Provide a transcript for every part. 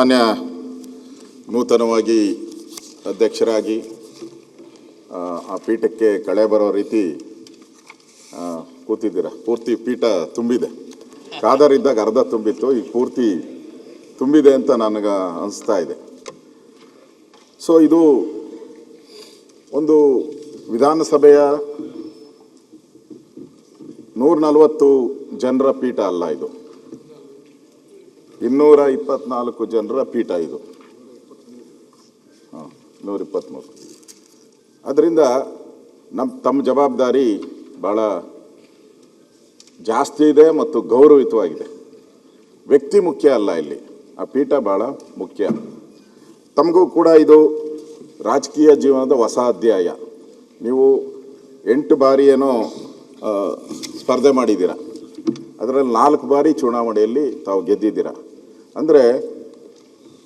ಸನ್ಮಾನ್ಯ ನೂತನವಾಗಿ ಅಧ್ಯಕ್ಷರಾಗಿ ಆ ಪೀಠಕ್ಕೆ ಕಳೆ ಬರೋ ರೀತಿ ಕೂತಿದ್ದೀರಾ. ಪೂರ್ತಿ ಪೀಠ ತುಂಬಿದೆ. ಕಾದರಿದ್ದಾಗ ಅರ್ಧ ತುಂಬಿತ್ತು, ಈಗ ಪೂರ್ತಿ ತುಂಬಿದೆ ಅಂತ ನನಗೆ ಅನಿಸ್ತಾ ಇದೆ. ಸೊ ಇದು ಒಂದು ವಿಧಾನಸಭೆಯ 140 ಜನರ ಪೀಠ ಅಲ್ಲ, ಇದು 224 ಜನರ ಪೀಠ ಇದು. 123. ಅದರಿಂದ ತಮ್ಮ ಜವಾಬ್ದಾರಿ ಭಾಳ ಜಾಸ್ತಿ ಇದೆ ಮತ್ತು ಗೌರವಿತವಾಗಿದೆ. ವ್ಯಕ್ತಿ ಮುಖ್ಯ ಅಲ್ಲ, ಇಲ್ಲಿ ಆ ಪೀಠ ಭಾಳ ಮುಖ್ಯ. ತಮಗೂ ಕೂಡ ಇದು ರಾಜಕೀಯ ಜೀವನದ ಹೊಸ ಅಧ್ಯಾಯ. ನೀವು 8 ಬಾರಿ ಏನೋ ಸ್ಪರ್ಧೆ ಮಾಡಿದ್ದೀರ, ಅದರಲ್ಲಿ 4 ಬಾರಿ ಚುನಾವಣೆಯಲ್ಲಿ ತಾವು ಗೆದ್ದಿದ್ದೀರ. ಅಂದರೆ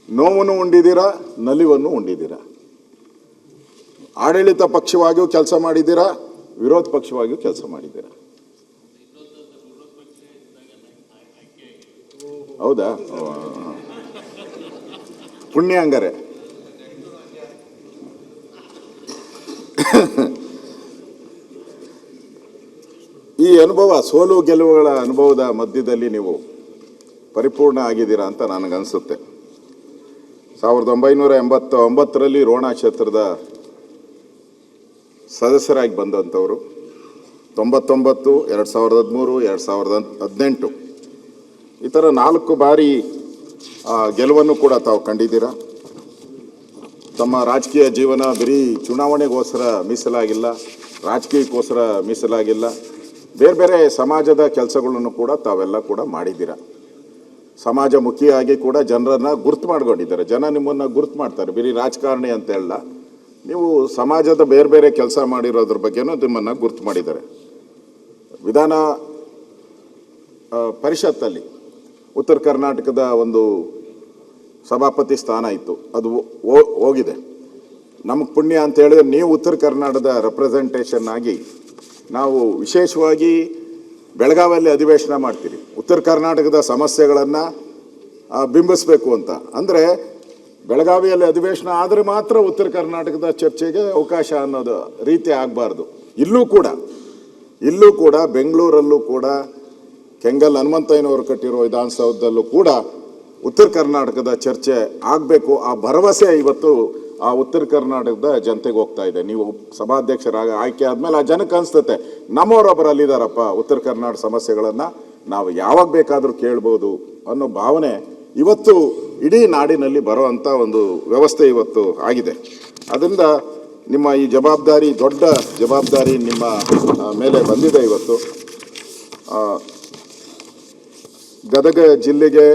ನೋವನ್ನು ಉಂಡಿದ್ದೀರಾ, ನಲಿವನ್ನು ಉಂಡಿದ್ದೀರಾ. ಆಡಳಿತ ಪಕ್ಷವಾಗಿಯೂ ಕೆಲಸ ಮಾಡಿದ್ದೀರಾ, ವಿರೋಧ ಪಕ್ಷವಾಗಿಯೂ ಕೆಲಸ ಮಾಡಿದ್ದೀರಾ. ಹೌದಾ? ಪುಣ್ಯ ಹಂಗಾರೆ. ಈ ಅನುಭವ, ಸೋಲು ಗೆಲುವುಗಳ ಅನುಭವದ ಮಧ್ಯದಲ್ಲಿ ನೀವು ಪರಿಪೂರ್ಣ ಆಗಿದ್ದೀರಾ ಅಂತ ನನಗನ್ಸುತ್ತೆ. 1989ರಲ್ಲಿ ರೋಣ ಕ್ಷೇತ್ರದ ಸದಸ್ಯರಾಗಿ ಬಂದಂಥವರು, 99, 2013, 2018 ಈ ಥರ 4 ಬಾರಿ ಗೆಲುವನ್ನು ಕೂಡ ತಾವು ಕಂಡಿದ್ದೀರಾ. ತಮ್ಮ ರಾಜಕೀಯ ಜೀವನ ಬರೀ ಚುನಾವಣೆಗೋಸ್ಕರ ಮೀಸಲಾಗಿಲ್ಲ, ರಾಜಕೀಯಕ್ಕೋಸ್ಕರ ಮೀಸಲಾಗಿಲ್ಲ, ಬೇರೆ ಬೇರೆ ಸಮಾಜದ ಕೆಲಸಗಳನ್ನು ಕೂಡ ತಾವೆಲ್ಲ ಕೂಡ ಮಾಡಿದ್ದೀರಾ. ಸಮಾಜಮುಖಿಯಾಗಿ ಕೂಡ ಜನರನ್ನು ಗುರ್ತು ಮಾಡ್ಕೊಂಡಿದ್ದಾರೆ. ಜನ ನಿಮ್ಮನ್ನು ಗುರ್ತು ಮಾಡ್ತಾರೆ, ಬರೀ ರಾಜಕಾರಣಿ ಅಂತ ಹೇಳಲ್ಲ, ನೀವು ಸಮಾಜದ ಬೇರೆ ಬೇರೆ ಕೆಲಸ ಮಾಡಿರೋದ್ರ ಬಗ್ಗೆನೂ ನಿಮ್ಮನ್ನು ಗುರ್ತು ಮಾಡಿದ್ದಾರೆ. ವಿಧಾನ ಪರಿಷತ್ತಲ್ಲಿ ಉತ್ತರ ಕರ್ನಾಟಕದ ಒಂದು ಸಭಾಪತಿ ಸ್ಥಾನ ಇತ್ತು, ಅದು ಹೋಗಿದೆ. ನಮಗೆ ಪುಣ್ಯ ಅಂತ ಹೇಳಿದ್ರೆ ನೀವು ಉತ್ತರ ಕರ್ನಾಟಕದ ರೆಪ್ರೆಸೆಂಟೇಷನ್ ಆಗಿ ನಾವು ವಿಶೇಷವಾಗಿ ಬೆಳಗಾವಿಯಲ್ಲಿ ಅಧಿವೇಶನ ಮಾಡ್ತೀರಿ. ಉತ್ತರ ಕರ್ನಾಟಕದ ಸಮಸ್ಯೆಗಳನ್ನು ಬಿಂಬಿಸಬೇಕು ಅಂತ. ಅಂದರೆ ಬೆಳಗಾವಿಯಲ್ಲಿ ಅಧಿವೇಶನ ಆದರೆ ಮಾತ್ರ ಉತ್ತರ ಕರ್ನಾಟಕದ ಚರ್ಚೆಗೆ ಅವಕಾಶ ಅನ್ನೋದು ರೀತಿ ಆಗಬಾರ್ದು. ಇಲ್ಲೂ ಕೂಡ ಬೆಂಗಳೂರಲ್ಲೂ ಕೂಡ ಕೆಂಗಲ್ ಹನುಮಂತಯ್ಯನವರು ಕಟ್ಟಿರೋ ವಿಧಾನಸೌಧದಲ್ಲೂ ಕೂಡ ಉತ್ತರ ಕರ್ನಾಟಕದ ಚರ್ಚೆ ಆಗಬೇಕು. ಆ ಭರವಸೆ ಇವತ್ತು ಆ ಉತ್ತರ ಕರ್ನಾಟಕದ ಜನತೆಗೆ ಹೋಗ್ತಾ ಇದೆ. ನೀವು ಸಭಾಧ್ಯಕ್ಷರಾಗ ಆಯ್ಕೆ ಆದಮೇಲೆ ಆ ಜನಕ್ಕೆ ಅನಿಸ್ತತೆ, ನಮ್ಮವರೊಬ್ಬರು ಅಲ್ಲಿದ್ದಾರಪ್ಪ, ಉತ್ತರ ಕರ್ನಾಟಕ ಸಮಸ್ಯೆಗಳನ್ನು ನಾವು ಯಾವಾಗ ಬೇಕಾದರೂ ಕೇಳ್ಬೋದು ಅನ್ನೋ ಭಾವನೆ ಇವತ್ತು ಇಡೀ ನಾಡಿನಲ್ಲಿ ಬರೋವಂಥ ಒಂದು ವ್ಯವಸ್ಥೆ ಇವತ್ತು ಆಗಿದೆ. ಅದರಿಂದ ನಿಮ್ಮ ಈ ಜವಾಬ್ದಾರಿ, ದೊಡ್ಡ ಜವಾಬ್ದಾರಿ ನಿಮ್ಮ ಮೇಲೆ ಬಂದಿದೆ ಇವತ್ತು. ಗದಗ ಜಿಲ್ಲೆಗೆ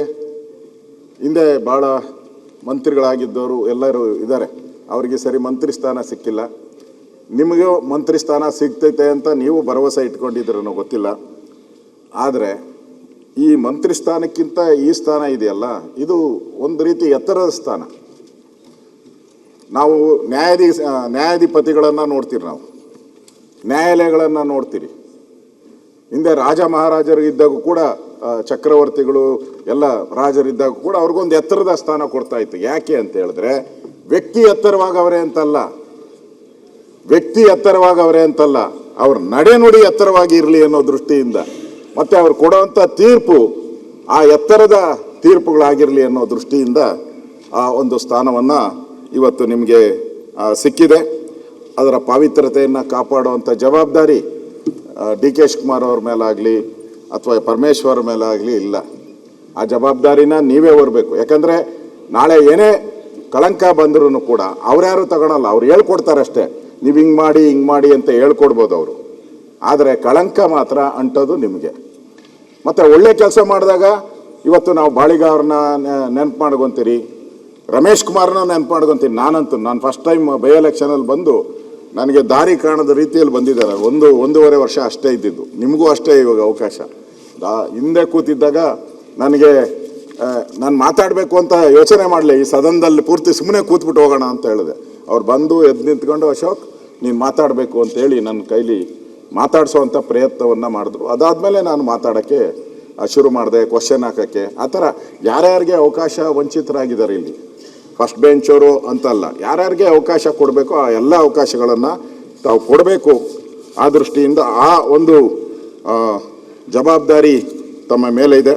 ಹಿಂದೆ ಭಾಳ ಮಂತ್ರಿಗಳಾಗಿದ್ದವರು ಎಲ್ಲರೂ ಇದ್ದಾರೆ, ಅವರಿಗೆ ಸರಿ ಮಂತ್ರಿ ಸ್ಥಾನ ಸಿಕ್ಕಿಲ್ಲ. ನಿಮಗೆ ಮಂತ್ರಿ ಸ್ಥಾನ ಸಿಗ್ತೈತೆ ಅಂತ ನೀವು ಭರವಸೆ ಇಟ್ಕೊಂಡಿದ್ದೀರೋ ಗೊತ್ತಿಲ್ಲ. ಆದರೆ ಈ ಮಂತ್ರಿ ಸ್ಥಾನಕ್ಕಿಂತ ಈ ಸ್ಥಾನ ಇದೆಯಲ್ಲ, ಇದು ಒಂದು ರೀತಿ ಎತ್ತರದ ಸ್ಥಾನ. ನಾವು ನ್ಯಾಯಾಧಿಪತಿಗಳನ್ನು ನೋಡ್ತೀರಿ, ನಾವು ನ್ಯಾಯಾಲಯಗಳನ್ನು ನೋಡ್ತೀರಿ. ಹಿಂದೆ ರಾಜ ಮಹಾರಾಜರಿದ್ದಾಗ ಕೂಡ, ಚಕ್ರವರ್ತಿಗಳು ಎಲ್ಲ ರಾಜರಿದ್ದಾಗ ಕೂಡ ಅವ್ರಿಗೊಂದು ಎತ್ತರದ ಸ್ಥಾನ ಕೊಡ್ತಾ ಇತ್ತು. ಯಾಕೆ ಅಂತ ಹೇಳಿದ್ರೆ ವ್ಯಕ್ತಿ ಎತ್ತರವಾಗವರೇ ಅಂತಲ್ಲ, ಅವ್ರ ನಡೆನುಡಿ ಎತ್ತರವಾಗಿ ಇರಲಿ ಅನ್ನೋ ದೃಷ್ಟಿಯಿಂದ, ಮತ್ತು ಅವ್ರು ಕೊಡುವಂಥ ತೀರ್ಪು ಆ ಎತ್ತರದ ತೀರ್ಪುಗಳಾಗಿರಲಿ ಅನ್ನೋ ದೃಷ್ಟಿಯಿಂದ ಆ ಒಂದು ಸ್ಥಾನವನ್ನು ಇವತ್ತು ನಿಮಗೆ ಸಿಕ್ಕಿದೆ. ಅದರ ಪಾವಿತ್ರತೆಯನ್ನು ಕಾಪಾಡುವಂಥ ಜವಾಬ್ದಾರಿ ಡಿ ಕೆ ಶಿವಕುಮಾರ್ ಅವ್ರ ಮೇಲಾಗಲಿ ಅಥವಾ ಪರಮೇಶ್ವರ್ ಮೇಲಾಗಲಿ ಇಲ್ಲ. ಆ ಜವಾಬ್ದಾರಿನ ನೀವೇ ಹೊರಬೇಕು. ಯಾಕಂದರೆ ನಾಳೆ ಏನೇ ಕಳಂಕ ಬಂದರೂ ಕೂಡ ಅವ್ರ್ಯಾರು ತಗೊಳಲ್ಲ, ಅವ್ರು ಹೇಳ್ಕೊಡ್ತಾರಷ್ಟೇ. ನೀವು ಹಿಂಗೆ ಮಾಡಿ ಅಂತ ಹೇಳ್ಕೊಡ್ಬೋದು ಅವರು, ಆದರೆ ಕಳಂಕ ಮಾತ್ರ ಅಂಟೋದು ನಿಮಗೆ. ಮತ್ತು ಒಳ್ಳೆ ಕೆಲಸ ಮಾಡಿದಾಗ ಇವತ್ತು ನಾವು ಬಾಳಿಗ ಅವ್ರನ್ನ ನೆನಪು ಮಾಡ್ಕೊತೀರಿ, ರಮೇಶ್ ಕುಮಾರ್ನ ನೆನಪು ಮಾಡ್ಕೊತೀನಿ. ನಾನು ಫಸ್ಟ್ ಟೈಮ್ ಬೈ ಎಲೆಕ್ಷನಲ್ಲಿ ಬಂದು ನನಗೆ ದಾರಿ ಕಾಣದ ರೀತಿಯಲ್ಲಿ ಬಂದಿದ್ದಾರೆ. 1.5 ವರ್ಷ ಅಷ್ಟೇ ಇದ್ದಿದ್ದು, ನಿಮಗೂ ಅಷ್ಟೇ ಇವಾಗ ಅವಕಾಶ. ಹಿಂದೆ ಕೂತಿದ್ದಾಗ ನನಗೆ ನಾನು ಮಾತಾಡಬೇಕು ಅಂತ ಯೋಚನೆ ಮಾಡಲಿ, ಈ ಸದನದಲ್ಲಿ ಪೂರ್ತಿ ಸುಮ್ಮನೆ ಕೂತ್ಬಿಟ್ಟು ಹೋಗೋಣ ಅಂತ ಹೇಳಿದೆ. ಅವ್ರು ಬಂದು ಎದ್ದು ನಿಂತ್ಕೊಂಡು, ಅಶೋಕ್ ನೀನು ಮಾತಾಡಬೇಕು ಅಂತೇಳಿ ನನ್ನ ಕೈಲಿ ಮಾತಾಡಿಸೋವಂಥ ಪ್ರಯತ್ನವನ್ನು ಮಾಡಿದ್ರು. ಅದಾದಮೇಲೆ ನಾನು ಮಾತಾಡೋಕ್ಕೆ ಶುರು ಮಾಡಿದೆ ಕ್ವಶನ್ ಹಾಕೋಕ್ಕೆ. ಆ ಥರ ಯಾರ್ಯಾರಿಗೆ ಅವಕಾಶ ವಂಚಿತರಾಗಿದ್ದಾರೆ ಇಲ್ಲಿ, ಫಸ್ಟ್ ಬೆಂಚವರು ಅಂತಲ್ಲ, ಯಾರ್ಯಾರಿಗೆ ಅವಕಾಶ ಕೊಡಬೇಕು ಆ ಎಲ್ಲ ಅವಕಾಶಗಳನ್ನು ತಾವು ಕೊಡಬೇಕು. ಆ ದೃಷ್ಟಿಯಿಂದ ಆ ಒಂದು ಜವಾಬ್ದಾರಿ ತಮ್ಮ ಮೇಲೆ ಇದೆ.